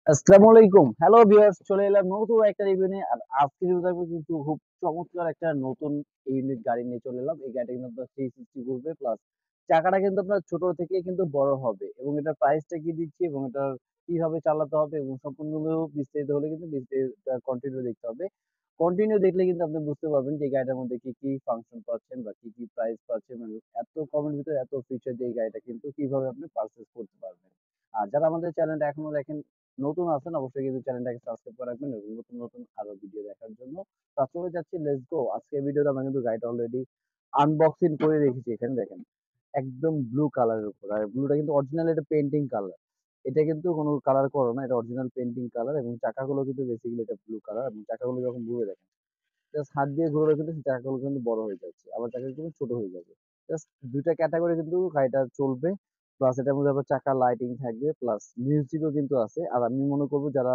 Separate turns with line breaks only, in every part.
আসসালামু আলাইকুম। Hello viewers, চলে এলাম নতুন একটা রিভিউ নিয়ে। আর আজকের রিভিউ থাকবে কিন্তু খুব চমৎকার একটা নতুন ইউনিক গাড়ি নিয়ে চলে এলাম। এই গাড়িটা কিন্তু আপনার 360 ঘুরবে, প্লাস চাকাটা কিন্তু আপনার ছোট থেকে কিন্তু বড় হবে এবং এটার প্রাইসটা কি দিচ্ছি এবং এটার কিভাবে চালাতে হবে এবং সম্পূর্ণ বিস্তারিত হলে কিন্তু বিস্তারিত কন্টিনিউ দেখতে হবে। কন্টিনিউ দেখলে কিন্তু আপনি বুঝতে পারবেন যে এই গাড়িটার মধ্যে কি ফাংশন পাচ্ছেন বা কি প্রাইস পাচ্ছেন। মানে এত কমের ভিতরে এত ফিচার দিয়ে এই গাড়িটা কিন্তু কিভাবে আপনি পারচেজ করতে পারবেন। আর যারা আমাদের চ্যানেলটা এখনো দেখেন নতুন আছেন, অবশ্যই কিন্তু চ্যানেলটাকে সাবস্ক্রাইব করে রাখবেন এবং নতুন আরো ভিডিও দেখার জন্য। তো চলে যাচ্ছি, লেটস গো। আজকের ভিডিওতে আমরা কিন্তু গাড়িটা অলরেডি আনবক্সিং করে রেখেছি। এখানে দেখেন, একদম ব্লু কালারের উপর, আর ব্লুটা কিন্তু অরিজিনাল, এটা পেন্টিং কালার। এটা কিন্তু কোনো কালার করো না, এটা অরিজিনাল পেন্টিং কালার এবং চাকাগুলো কিন্তু বেসিক্যালি এটা ব্লু কালার এবং চাকাগুলো যখন ঘুরে দেখেন, জাস্ট হাত দিয়ে ঘুরে কিন্তু সেই চাকাগুলো কিন্তু বড় হয়ে যাচ্ছে, আবার চাকা কিন্তু ছোট হয়ে যাবে। জাস্ট দুইটা ক্যাটাগরি কিন্তু গাড়িটা চলবে। প্লাস এটার মধ্যে আবার চাকা লাইটিং থাকবে, প্লাস মিউজিকও কিন্তু আছে। আর আমি মনে করবো যারা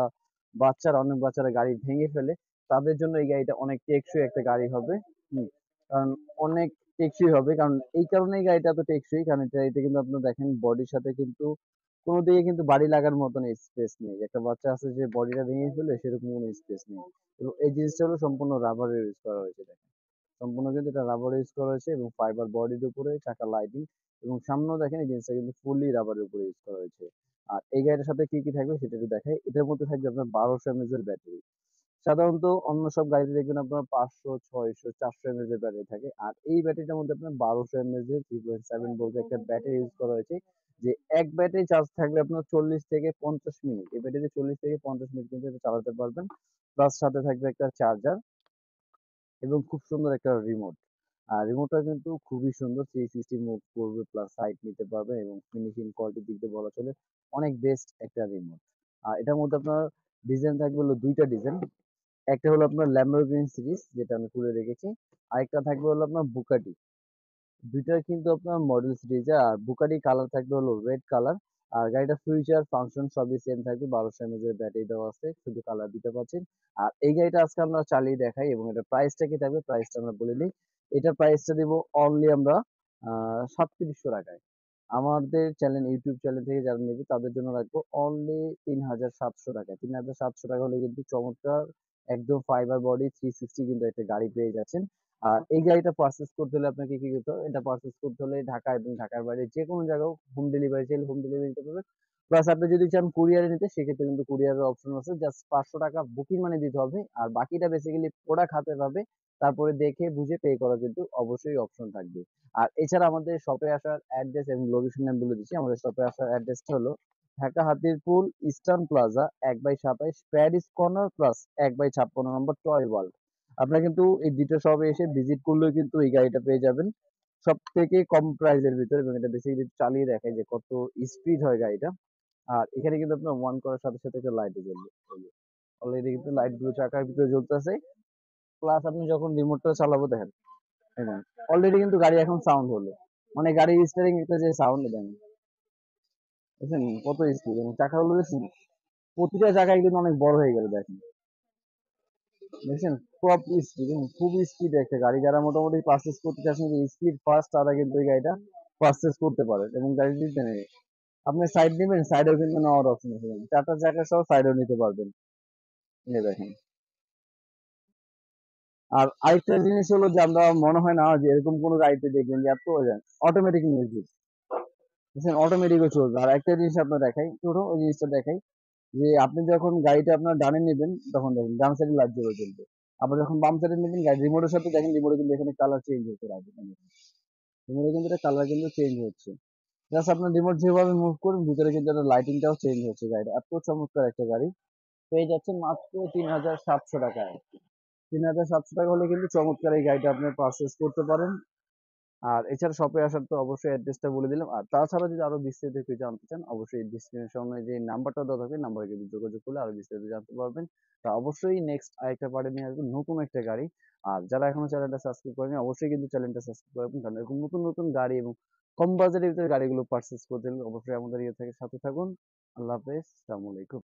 অনেক বাচ্চারা গাড়ি ভেঙে ফেলে, তাদের জন্য এই গাড়িটা অনেক টেকসই একটা গাড়ি হবে। হুম, কারণ অনেক টেকসই হবে, কারণ এই কারণেই গাড়িটা এত টেকসই, কারণ এটা কিন্তু আপনার দেখেন বডির সাথে কিন্তু কোনো দিকে কিন্তু বাড়ি লাগার মতন স্পেস নেই। একটা বাচ্চা আছে যে বডিটা ভেঙে ফেলে, সেরকম কোনো স্পেস নেই। এবং এই জিনিসটা হলো সম্পূর্ণ রাবারের ইউজ করা হয়েছে দেখেন। সম্পূর্ণ কিন্তু এটা রাবার ইউজ করা হয়েছে এবং ফাইবার বডির উপরে চাকা লাইটিং এবং সামনেও দেখেন এই জিনিসটা কিন্তু ফুললি রাবারের উপরে ইউজ করা হয়েছে। আর এই গাড়িটার সাথে কি থাকবে সেটা একটু দেখাই। এটার মধ্যে থাকবে আপনার 1200 এমএএইচ এর ব্যাটারি। সাধারণত অন্য সব গাড়িতে দেখবেন আপনার 500, 600, 400 এমএএইচ এর ব্যাটারি থাকে। আর এই ব্যাটারিটার মধ্যে আপনার 1200 এমএএইচ এর 3.7 ভোল্টের একটা ব্যাটারি ইউজ করা হয়েছে। যে এক ব্যাটারি চার্জ থাকলে আপনার 40 থেকে 50 মিনিট। এই ব্যাটারিতে 40 থেকে 50 মিনিট কিন্তু এটা চালাতে পারবেন। প্লাস সাথে থাকবে একটা চার্জার এবং খুব সুন্দর একটা রিমোট। আর রিমোটটা কিন্তু খুবই সুন্দর, 360 মুভ করবে, প্লাস সাইড নিতে পারবে এবং ফিনিশিং কোয়ালিটির দিক দিয়ে বলা চলে অনেক বেস্ট একটা রিমোট। আর এটার মধ্যে আপনার ডিজাইন থাকবে হলো দুইটা ডিজাইন। একটা হলো আপনার ল্যাম্বরগিনি সিরিজ, যেটা আমি খুলে রেখেছি। আরেকটা থাকবে হলো আপনার বুকাটি। দুইটার কিন্তু আপনার মডেল সিরিজ, আর বুকাটি কালার থাকবে হলো রেড কালার। আর গাড়িটা ফিউচার ফাংশন সবই সেম থাকবে, 1200 এমএএইচ এর ব্যাটারি দেওয়া আছে, শুধু কালার দিতে পারছেন। আর এই গাড়িটা আজকে আমরা চালিয়ে দেখাই এবং এটা প্রাইসটা কি থাকবে প্রাইসটা আমরা বলে দিই। এটার প্রাইসটা দিব অনলি আমরা 3700 টাকায়। আমাদের চ্যানেল, ইউটিউব চ্যানেল থেকে যারা নেবে তাদের জন্য রাখবো অনলি 3700 টাকায়। 3700 টাকা হলে কিন্তু চমৎকার একদম ফাইবার বডি 360 কিন্তু একটা গাড়ি পেয়ে যাচ্ছেন। আর এই গাড়িটা পারচেজ করতে হলে আপনাকে কি করতে হবে, এটা পারচেজ করতে হলে ঢাকা এবং ঢাকার বাইরে যে কোনো জায়গায় হোম ডেলিভারি চাইলে হোম ডেলিভারি নিতে পারবেন। প্লাস আপনি যদি চান কুরিয়ারে নিতে, সেক্ষেত্রে কিন্তু কুরিয়ারের অপশন আছে। জাস্ট 500 টাকা বুকিং মানে দিতে হবে, আর বাকিটা বেসিক্যালি প্রোডাক্ট হাতে পাবে, তারপরে দেখে বুঝে পে করা কিন্তু অবশ্যই অপশন থাকবে। আর এছাড়া আমাদের শপে আসার অ্যাড্রেস এবং লোকেশন আমি বলে দিচ্ছি। আমাদের শপে আসার অ্যাড্রেসটা হলো Dhaka Hatirpool Eastern Plaza 1/27 Paris Corner plus 1/56 number Toy World. আপনারা কিন্তু এই দুটো শপে এসে ভিজিট করলেও কিন্তু এই গাড়িটা পেয়ে যাবেন সব থেকে কম প্রাইসের ভিতরে, এবং এটা বেসিক্যালি চালিয়ে দেখায় যে কত স্পিড হয় গাড়িটা। আর এখানে কিন্তু আপনার ওয়ান করার সাথে সাথে একটা লাইট জ্বলবে। অলরেডি কিন্তু লাইট গুলো চাকার ভিতরে জ্বলতেছে। প্লাস আপনি যখন রিমোটটা চালাবো দেখেন, দেখেন অলরেডি কিন্তু গাড়ি এখন সাউন্ড হলো, মানে গাড়ির স্টিয়ারিং একটা যে সাউন্ড দেন, বুঝছেন কত স্পিড এবং চাকাগুলো দেখছেন, প্রতিটা জায়গায় কিন্তু অনেক বড় হয়ে গেল দেখেন। দেখছেন টপ স্পিড, খুব স্পিড একটা গাড়ি। যারা মোটামুটি পারচেজ করতে চাচ্ছেন যে স্পিড ফাস্ট, তারা কিন্তু এই গাড়িটা পারচেজ করতে পারেন। এবং গাড়িটি আপনি সাইড নেবেন, সাইডেও কিন্তু নেওয়ার অপশন আছে, চারটা চাকা সহ সাইডেও নিতে পারবেন। এই দেখেন। আর আরেকটা জিনিস হলো যে আমরা মনে হয় না যে এরকম কোনো গাড়িতে দেখবেন যে এত অটোমেটিক মিউজিক, বুঝছেন, অটোমেটিকও চলবে। আর একটা জিনিস আপনার দেখাই, ছোট ওই জিনিসটা দেখাই, যে আপনি যখন গাড়িটা আপনার ডানে নেবেন তখন দেখেন ডান সাইডে লাইট জ্বলে জ্বলবে। আবার যখন বাম সাইডে নেবেন গাড়ি রিমোটের সাথে দেখেন, রিমোটে কিন্তু এখানে কালার চেঞ্জ হতে লাগবে, রিমোটে কিন্তু এটা কালার কিন্তু চেঞ্জ হচ্ছে। জাস্ট আপনার রিমোট যেভাবে মুভ করুন, ভিতরে কিন্তু একটা লাইটিংটাও চেঞ্জ হচ্ছে। গাড়িটা এত চমৎকার একটা গাড়ি পেয়ে যাচ্ছেন মাত্র 3700 টাকায়। 3700 টাকা হলে কিন্তু চমৎকার এই গাড়িটা আপনি পারচেজ করতে পারেন। আর এছাড়া শপে আসার তো অবশ্যই অ্যাড্রেসটা বলে দিলাম। আর তাছাড়া যদি আরো বিস্তারিত কিছু জানতে চান, অবশ্যই ডেসক্রিপশনে যে নাম্বারটা দেওয়া থাকবে, নাম্বারে কিন্তু যোগাযোগ করলে আরো বিস্তারিত জানতে পারবেন। তা অবশ্যই নেক্সট আরেকটা পার্টে নিয়ে আসবো নতুন একটা গাড়ি। আর যারা এখনো চ্যানেলটা সাবস্ক্রাইব করেনি, অবশ্যই কিন্তু চ্যানেলটা সাবস্ক্রাইব করবেন, কারণ এরকম নতুন নতুন গাড়ি এবং কম বাজেটের ভিতরে গাড়িগুলো পারচেজ করতে হলে অবশ্যই আমাদের ইয়ে থেকে সাথে থাকুন। আল্লাহ হাফেজ, আসসালামু আলাইকুম।